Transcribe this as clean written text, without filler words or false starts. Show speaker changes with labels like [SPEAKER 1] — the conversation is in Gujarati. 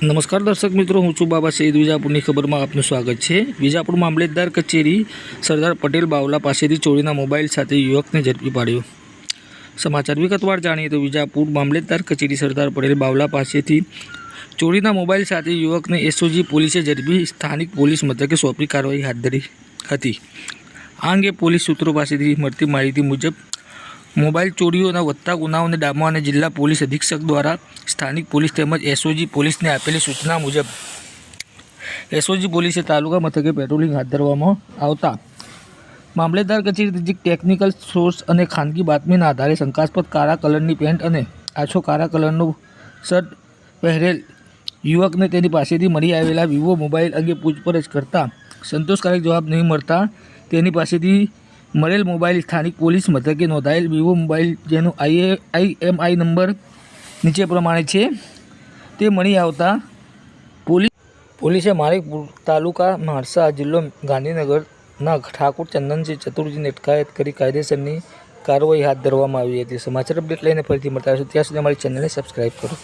[SPEAKER 1] નમસ્કાર દર્શક મિત્રો, હું છું બાબા સઈદ. વિજાપુરની ખબરમાં આપનું સ્વાગત છે. વિજાપુર મામલતદાર કચેરી સરદાર પટેલ બાવલા પાસેથી ચોરીના મોબાઈલ સાથે યુવકને ઝડપી પાડ્યો. સમાચાર વિગતવાર જાણીએ તો વિજાપુર મામલતદાર કચેરી સરદાર પટેલ બાવલા પાસેથી ચોરીના મોબાઈલ સાથે યુવકને એસઓજી પોલીસે ઝડપી સ્થાનિક પોલીસ મથકે સોંપી કાર્યવાહી હાથ ધરી હતી. આ અંગે પોલીસ સૂત્રો પાસેથી મળતી માહિતી મુજબ મોબાઈલ ચોરીઓના વધતા ગુનાઓને ડામવા અને જિલ્લા પોલીસ અધિક્ષક દ્વારા સ્થાનિક પોલીસ તેમજ એસઓજી પોલીસને આપેલી સૂચના મુજબ એસઓજી પોલીસે તાલુકા મથકે પેટ્રોલિંગ હાથ ધરવામાં આવતા મામલતદાર કચેરી નજીક ટેકનિકલ સોર્સ અને ખાનગી બાતમીના આધારે શંકાસ્પદ કાળા કલરની પેન્ટ અને આછો કાળા કલરનો શર્ટ પહેરેલ યુવકને તેની પાસેથી મળી આવેલા વિવો મોબાઈલ અંગે પૂછપરછ કરતા સંતોષકારક જવાબ નહીં મળતા તેની પાસેથી મળેલ મોબાઈલ સ્થાનિક પોલીસ મથકે નોંધાયેલ વિવો મોબાઈલ જેનો IMEI નંબર નીચે પ્રમાણે છે તે મળી આવતા પોલીસે માણેકપુર તાલુકા માણસા જિલ્લો ગાંધીનગરના ઠાકોર ચંદનસિંહ ચતુર્જીની અટકાયત કરી કાયદેસરની કાર્યવાહી હાથ ધરવામાં આવી હતી. સમાચાર અપડેટ લઈને ફરીથી મળતા હશું. ત્યાં સુધી અમારી ચેનલને સબસ્ક્રાઈબ કરો.